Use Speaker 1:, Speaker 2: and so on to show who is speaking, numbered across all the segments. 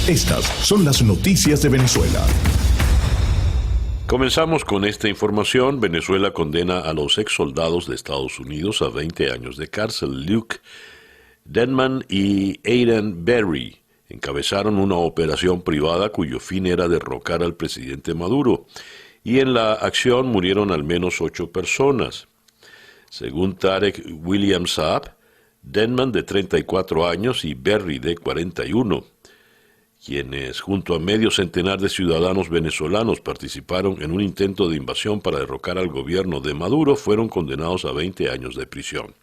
Speaker 1: Estas son las noticias de Venezuela.
Speaker 2: Comenzamos con esta información. Venezuela condena a los ex soldados de Estados Unidos a 20 años de cárcel. Luke Denman y Aidan Berry encabezaron una operación privada cuyo fin era derrocar al presidente Maduro, y en la acción murieron al menos 8 personas. Según Tarek William Saab, Denman, de 34 años, y Berry, de 41, quienes junto a medio centenar de ciudadanos venezolanos participaron en un intento de invasión para derrocar al gobierno de Maduro, fueron condenados a 20 años de prisión.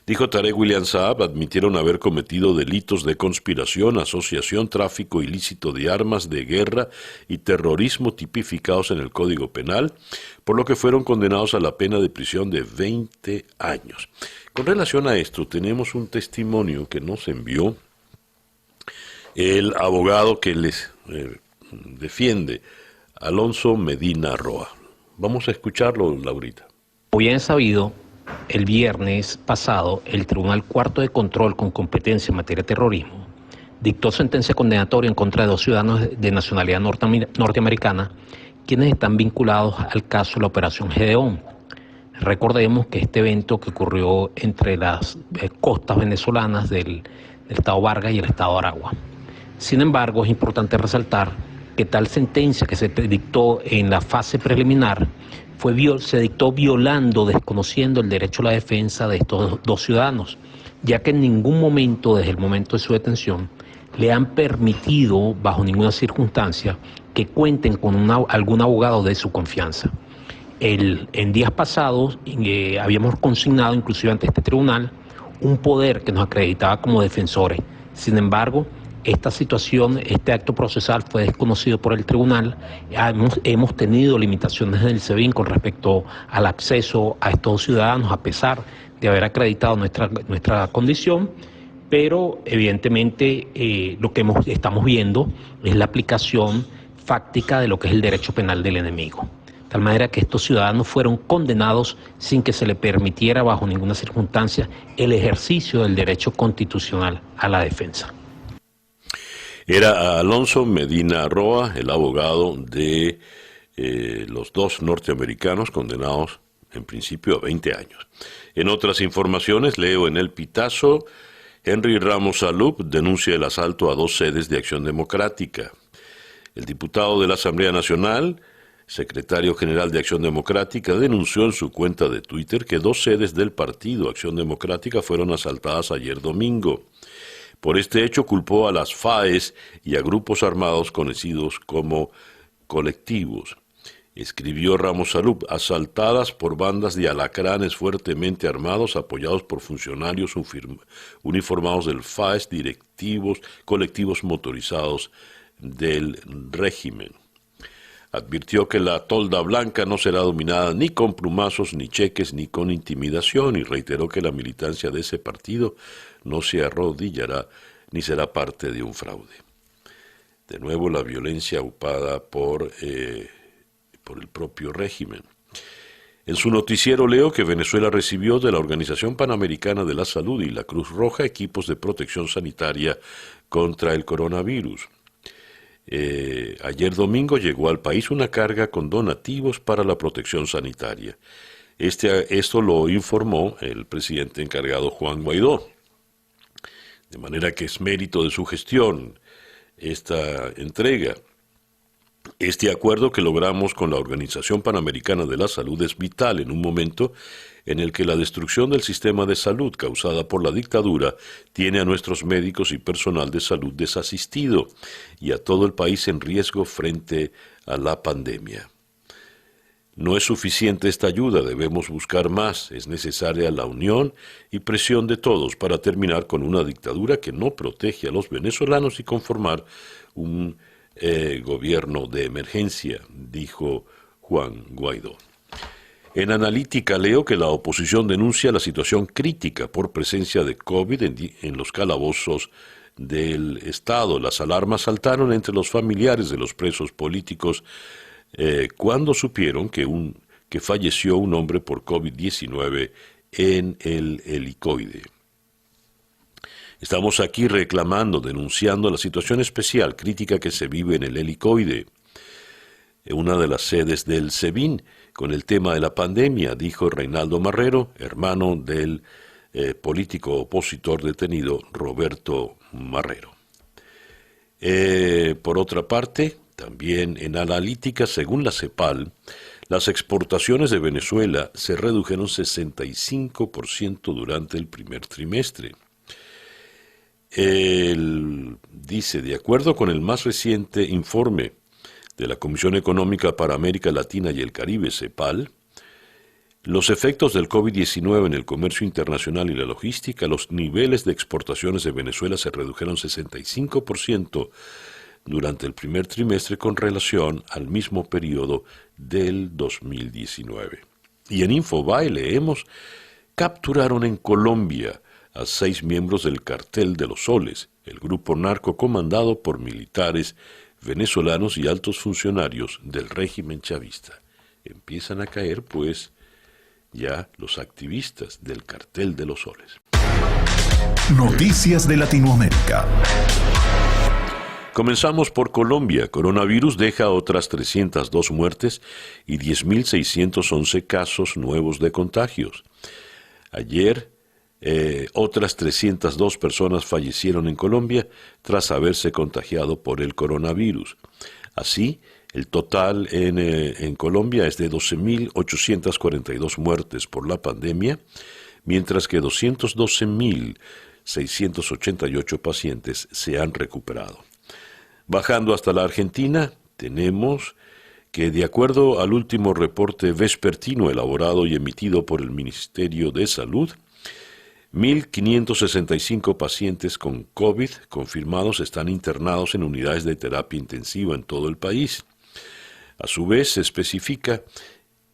Speaker 2: Dijo Tarek William Saab, admitieron haber cometido delitos de conspiración, asociación, tráfico ilícito de armas de guerra y terrorismo tipificados en el Código Penal, por lo que fueron condenados a la pena de prisión de 20 años. Con relación a esto, tenemos un testimonio que nos envió el abogado que les defiende, Alonso Medina Roa. Vamos a escucharlo, Laurita.
Speaker 3: Como bien sabido, el viernes pasado, el Tribunal Cuarto de Control con competencia en materia de terrorismo dictó sentencia condenatoria en contra de 2 ciudadanos de nacionalidad norteamericana, quienes están vinculados al caso de la Operación Gedeón. Recordemos que este evento que ocurrió entre las costas venezolanas del estado Vargas y el estado Aragua. Sin embargo, es importante resaltar que tal sentencia que se dictó en la fase preliminar se dictó violando, desconociendo el derecho a la defensa de estos 2 ciudadanos, ya que en ningún momento, desde el momento de su detención, le han permitido, bajo ninguna circunstancia, que cuenten con algún abogado de su confianza. En días pasados habíamos consignado, inclusive ante este tribunal, un poder que nos acreditaba como defensores. Sin embargo, esta situación, este acto procesal fue desconocido por el tribunal. Hemos tenido limitaciones en el SEBIN con respecto al acceso a estos ciudadanos, a pesar de haber acreditado nuestra condición, pero evidentemente lo que estamos viendo es la aplicación fáctica de lo que es el derecho penal del enemigo. De tal manera que estos ciudadanos fueron condenados sin que se le permitiera bajo ninguna circunstancia el ejercicio del derecho constitucional a la defensa.
Speaker 2: Era Alonso Medina Roa, el abogado de los 2 norteamericanos condenados en principio a 20 años. En otras informaciones, leo en El Pitazo, Henry Ramos Salub denuncia el asalto a 2 sedes de Acción Democrática. El diputado de la Asamblea Nacional, secretario general de Acción Democrática, denunció en su cuenta de Twitter que 2 sedes del partido Acción Democrática fueron asaltadas ayer domingo. Por este hecho culpó a las FAES y a grupos armados conocidos como colectivos. Escribió Ramos Salub, asaltadas por bandas de alacranes fuertemente armados apoyados por funcionarios uniformados del FAES, directivos, colectivos motorizados del régimen. Advirtió que la tolda blanca no será dominada ni con plumazos, ni cheques, ni con intimidación, y reiteró que la militancia de ese partido no se arrodillará ni será parte de un fraude. De nuevo, la violencia aupada por el propio régimen. En su noticiero leo que Venezuela recibió de la Organización Panamericana de la Salud y la Cruz Roja equipos de protección sanitaria contra el coronavirus. Ayer domingo llegó al país una carga con donativos para la protección sanitaria. Esto lo informó el presidente encargado Juan Guaidó. De manera que es mérito de su gestión esta entrega. Este acuerdo que logramos con la Organización Panamericana de la Salud es vital en un momento en el que la destrucción del sistema de salud causada por la dictadura tiene a nuestros médicos y personal de salud desasistido y a todo el país en riesgo frente a la pandemia. No es suficiente esta ayuda, debemos buscar más. Es necesaria la unión y presión de todos para terminar con una dictadura que no protege a los venezolanos y conformar un gobierno de emergencia, dijo Juan Guaidó. En Analítica leo que la oposición denuncia la situación crítica por presencia de COVID en los calabozos del Estado. Las alarmas saltaron entre los familiares de los presos políticos cuando supieron que falleció un hombre por COVID-19 en el Helicoide. Estamos aquí reclamando, denunciando la situación especial, crítica que se vive en el Helicoide, una de las sedes del SEBIN, con el tema de la pandemia, dijo Reinaldo Marrero, hermano del político opositor detenido Roberto Marrero. Por otra parte, también en analítica, según la CEPAL, las exportaciones de Venezuela se redujeron 65% durante el primer trimestre. Dice, de acuerdo con el más reciente informe de la Comisión Económica para América Latina y el Caribe, CEPAL, los efectos del COVID-19 en el comercio internacional y la logística, los niveles de exportaciones de Venezuela se redujeron 65% durante el primer trimestre con relación al mismo periodo del 2019. Y en Infobae leemos, capturaron en Colombia a 6 miembros del Cartel de los Soles, el grupo narco comandado por militares venezolanos y altos funcionarios del régimen chavista. Empiezan a caer, pues, ya los activistas del Cartel de los Soles.
Speaker 1: Noticias de Latinoamérica.
Speaker 2: Comenzamos por Colombia. Coronavirus deja otras 302 muertes y 10.611 casos nuevos de contagios. Ayer, otras 302 personas fallecieron en Colombia tras haberse contagiado por el coronavirus. Así, el total en Colombia es de 12.842 muertes por la pandemia, mientras que 212.688 pacientes se han recuperado. Bajando hasta la Argentina, tenemos que, de acuerdo al último reporte vespertino elaborado y emitido por el Ministerio de Salud, 1.565 pacientes con COVID confirmados están internados en unidades de terapia intensiva en todo el país. A su vez, se especifica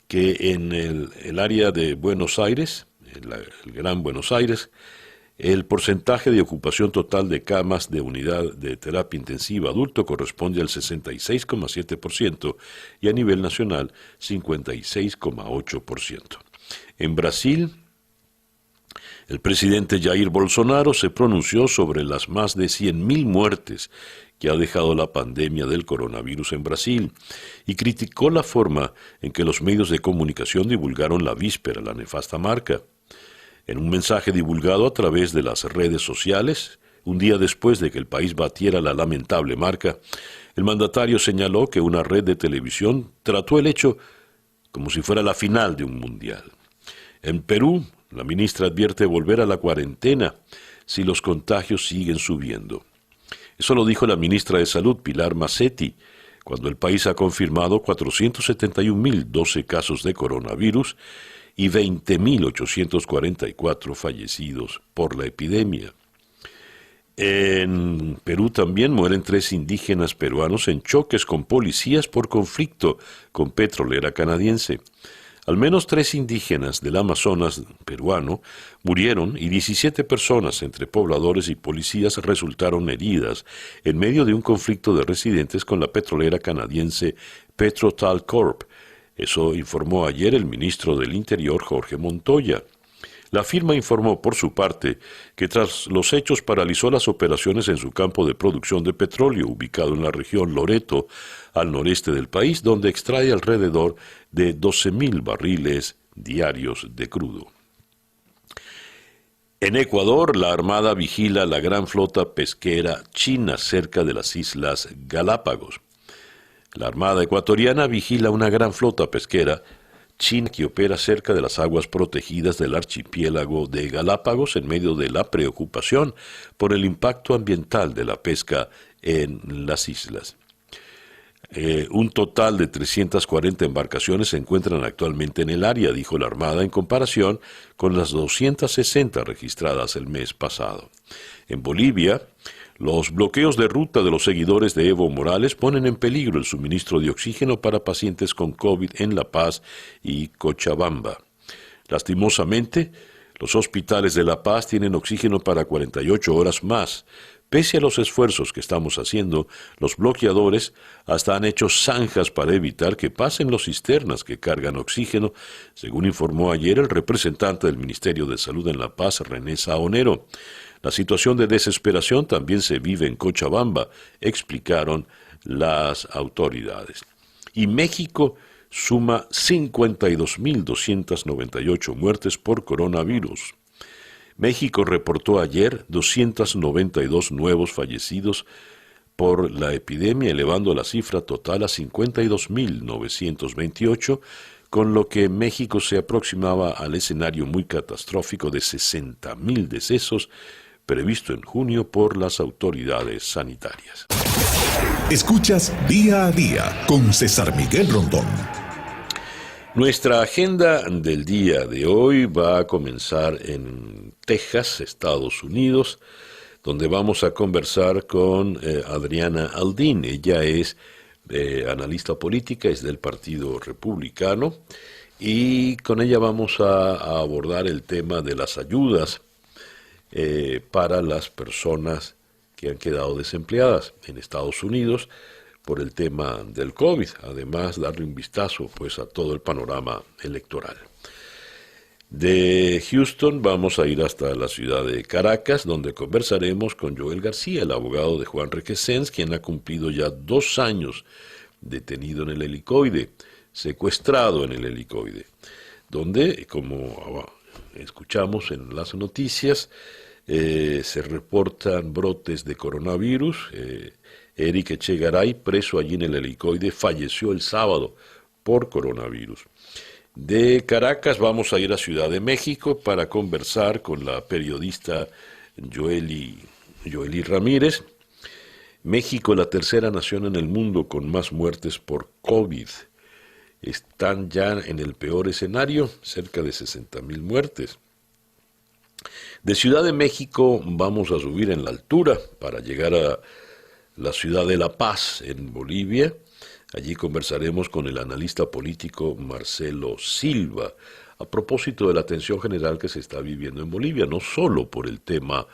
Speaker 2: que en el área de Buenos Aires, el Gran Buenos Aires, el porcentaje de ocupación total de camas de unidad de terapia intensiva adulto corresponde al 66,7% y a nivel nacional 56,8%. En Brasil, el presidente Jair Bolsonaro se pronunció sobre las más de 100.000 muertes que ha dejado la pandemia del coronavirus en Brasil y criticó la forma en que los medios de comunicación divulgaron la víspera la nefasta marca. En un mensaje divulgado a través de las redes sociales, un día después de que el país batiera la lamentable marca, el mandatario señaló que una red de televisión trató el hecho como si fuera la final de un mundial. En Perú, la ministra advierte volver a la cuarentena si los contagios siguen subiendo. Eso lo dijo la ministra de Salud, Pilar Macetti, cuando el país ha confirmado 471.012 casos de coronavirus y 20.844 fallecidos por la epidemia. En Perú también mueren 3 indígenas peruanos en choques con policías por conflicto con petrolera canadiense. Al menos 3 indígenas del Amazonas peruano murieron y 17 personas, entre pobladores y policías, resultaron heridas en medio de un conflicto de residentes con la petrolera canadiense PetroTal Corp. Eso informó ayer el ministro del Interior, Jorge Montoya. La firma informó, por su parte, que tras los hechos paralizó las operaciones en su campo de producción de petróleo, ubicado en la región Loreto, al noreste del país, donde extrae alrededor de 12.000 barriles diarios de crudo. En Ecuador, la Armada vigila la gran flota pesquera china cerca de las Islas Galápagos. La Armada ecuatoriana vigila una gran flota pesquera china que opera cerca de las aguas protegidas del archipiélago de Galápagos en medio de la preocupación por el impacto ambiental de la pesca en las islas. Un total de 340 embarcaciones se encuentran actualmente en el área, dijo la Armada, en comparación con las 260 registradas el mes pasado. En Bolivia, los bloqueos de ruta de los seguidores de Evo Morales ponen en peligro el suministro de oxígeno para pacientes con COVID en La Paz y Cochabamba. Lastimosamente, los hospitales de La Paz tienen oxígeno para 48 horas más. Pese a los esfuerzos que estamos haciendo, los bloqueadores hasta han hecho zanjas para evitar que pasen los cisternas que cargan oxígeno, según informó ayer el representante del Ministerio de Salud en La Paz, René Saonero. La situación de desesperación también se vive en Cochabamba, explicaron las autoridades. Y México suma 52.298 muertes por coronavirus. México reportó ayer 292 nuevos fallecidos por la epidemia, elevando la cifra total a 52.928, con lo que México se aproximaba al escenario muy catastrófico de 60.000 decesos previsto en junio por las autoridades sanitarias.
Speaker 1: Escuchas Día a Día con César Miguel Rondón.
Speaker 2: Nuestra agenda del día de hoy va a comenzar en Texas, Estados Unidos, donde vamos a conversar con Adriana Aldín. Ella es analista política, es del Partido Republicano, y con ella vamos a abordar el tema de las ayudas para las personas que han quedado desempleadas en Estados Unidos por el tema del COVID. Además, darle un vistazo pues a todo el panorama electoral. De Houston vamos a ir hasta la ciudad de Caracas, donde conversaremos con Joel García, el abogado de Juan Requesens, quien ha cumplido ya 2 años detenido en el helicoide, secuestrado en el helicoide, donde, como escuchamos en las noticias, se reportan brotes de coronavirus. Eric Echegaray, preso allí en el helicoide, falleció el sábado por coronavirus. De Caracas vamos a ir a Ciudad de México para conversar con la periodista Joely Ramírez. México, la tercera nación en el mundo con más muertes por COVID. Están ya en el peor escenario, cerca de 60.000 muertes. De Ciudad de México vamos a subir en la altura para llegar a la ciudad de La Paz, en Bolivia. Allí conversaremos con el analista político Marcelo Silva a propósito de la tensión general que se está viviendo en Bolivia, no solo por el tema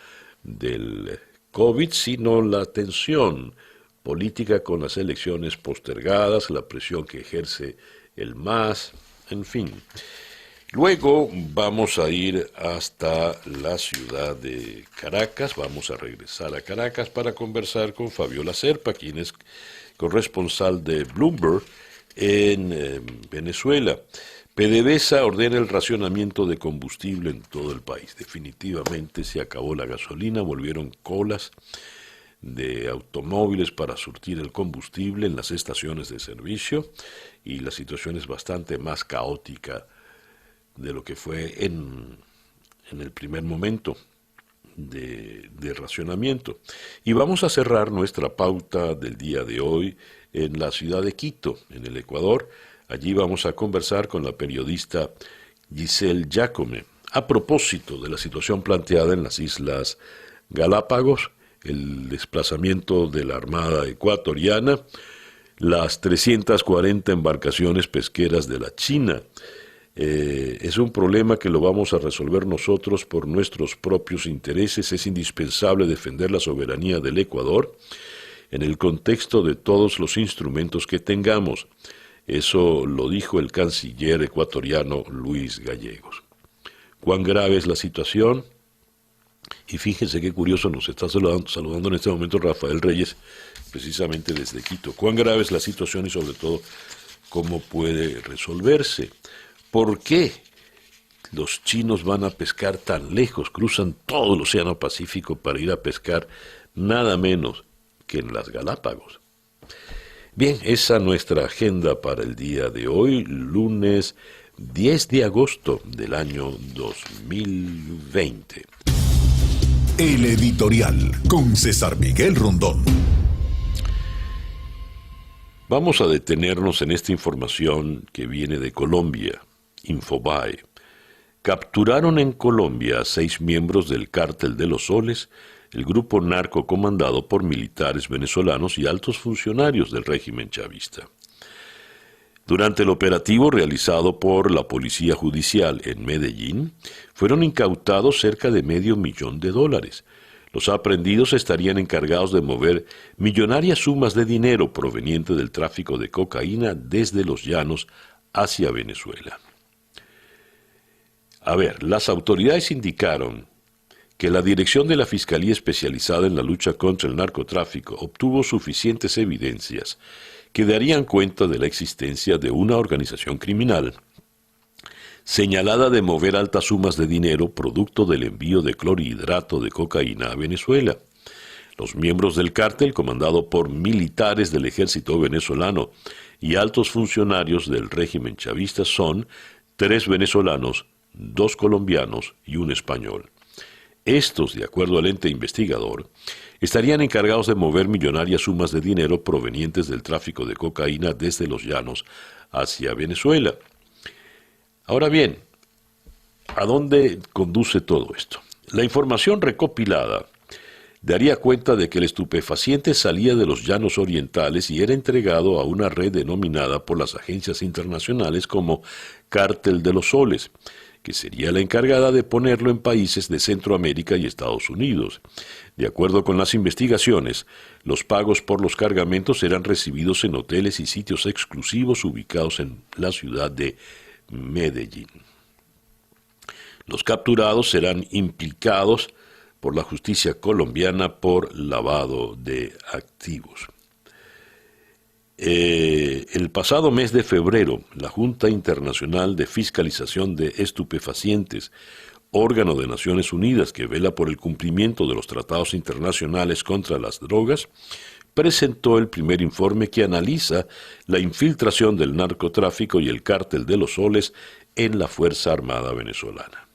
Speaker 2: del COVID, sino la tensión política con las elecciones postergadas, la presión que ejerce el MAS, en fin. Luego vamos a ir hasta la ciudad de Caracas, vamos a regresar a Caracas para conversar con Fabiola Serpa, quien es corresponsal de Bloomberg en Venezuela. PDVSA ordena el racionamiento de combustible en todo el país. Definitivamente se acabó la gasolina, volvieron colas de automóviles para surtir el combustible en las estaciones de servicio y la situación es bastante más caótica de lo que fue en el primer momento de racionamiento. Y vamos a cerrar nuestra pauta del día de hoy en la ciudad de Quito, en el Ecuador. Allí vamos a conversar con la periodista Giselle Jacome a propósito de la situación planteada en las Islas Galápagos, el desplazamiento de la Armada ecuatoriana, las 340 embarcaciones pesqueras de la China. Es un problema que lo vamos a resolver nosotros por nuestros propios intereses. Es indispensable defender la soberanía del Ecuador en el contexto de todos los instrumentos que tengamos. Eso lo dijo el canciller ecuatoriano Luis Gallegos. ¿Cuán grave es la situación? Y fíjense qué curioso, nos está saludando en este momento Rafael Reyes, precisamente desde Quito. ¿Cuán grave es la situación y sobre todo cómo puede resolverse? ¿Por qué los chinos van a pescar tan lejos? Cruzan todo el Océano Pacífico para ir a pescar nada menos que en las Galápagos. Bien, esa es nuestra agenda para el día de hoy, lunes 10 de agosto del año 2020.
Speaker 1: El editorial con César Miguel Rondón.
Speaker 2: Vamos a detenernos en esta información que viene de Colombia. Infobae. Capturaron en Colombia a 6 miembros del Cártel de los Soles, el grupo narco comandado por militares venezolanos y altos funcionarios del régimen chavista. Durante el operativo realizado por la Policía Judicial en Medellín, fueron incautados cerca de $500,000. Los aprehendidos estarían encargados de mover millonarias sumas de dinero proveniente del tráfico de cocaína desde los llanos hacia Venezuela. A ver, las autoridades indicaron que la dirección de la Fiscalía Especializada en la Lucha contra el Narcotráfico obtuvo suficientes evidencias que darían cuenta de la existencia de una organización criminal señalada de mover altas sumas de dinero producto del envío de clorhidrato de cocaína a Venezuela. Los miembros del cártel, comandado por militares del ejército venezolano y altos funcionarios del régimen chavista, son 3 venezolanos, 2 colombianos y 1 español. Estos, de acuerdo al ente investigador, estarían encargados de mover millonarias sumas de dinero provenientes del tráfico de cocaína desde los llanos hacia Venezuela. Ahora bien, ¿a dónde conduce todo esto? La información recopilada daría cuenta de que el estupefaciente salía de los llanos orientales y era entregado a una red denominada por las agencias internacionales como Cártel de los Soles, que sería la encargada de ponerlo en países de Centroamérica y Estados Unidos. De acuerdo con las investigaciones, los pagos por los cargamentos eran recibidos en hoteles y sitios exclusivos ubicados en la ciudad de Medellín. Los capturados serán implicados por la justicia colombiana por lavado de activos. El pasado mes de febrero, la Junta Internacional de Fiscalización de Estupefacientes, órgano de Naciones Unidas que vela por el cumplimiento de los tratados internacionales contra las drogas, presentó el primer informe que analiza la infiltración del narcotráfico y el cártel de los soles en la Fuerza Armada venezolana.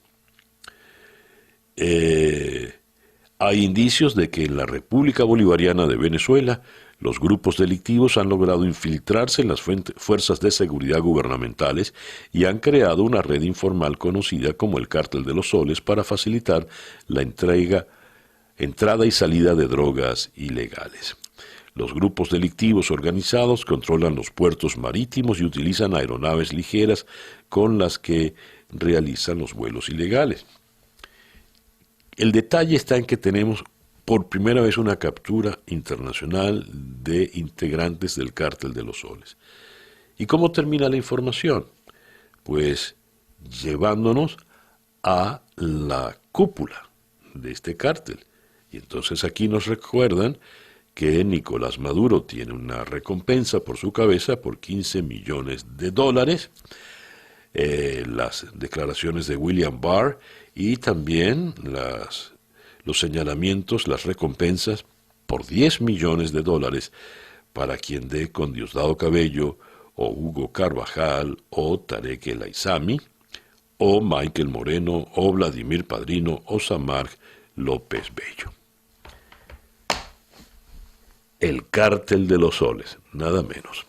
Speaker 2: Hay indicios de que en la República Bolivariana de Venezuela los grupos delictivos han logrado infiltrarse en las fuerzas de seguridad gubernamentales y han creado una red informal conocida como el Cártel de los Soles para facilitar la entrada y salida de drogas ilegales. Los grupos delictivos organizados controlan los puertos marítimos y utilizan aeronaves ligeras con las que realizan los vuelos ilegales. El detalle está en que tenemos por primera vez una captura internacional de integrantes del Cártel de los Soles. ¿Y cómo termina la información? Pues llevándonos a la cúpula de este cártel. Y entonces aquí nos recuerdan que Nicolás Maduro tiene una recompensa por su cabeza por $15 millones. Las declaraciones de William Barr y también los señalamientos, las recompensas por $10 millones para quien dé con Diosdado Cabello o Hugo Carvajal o Tarek El Aizami o Michael Moreno o Vladimir Padrino o Samark López Bello. El Cártel de los Soles, nada menos.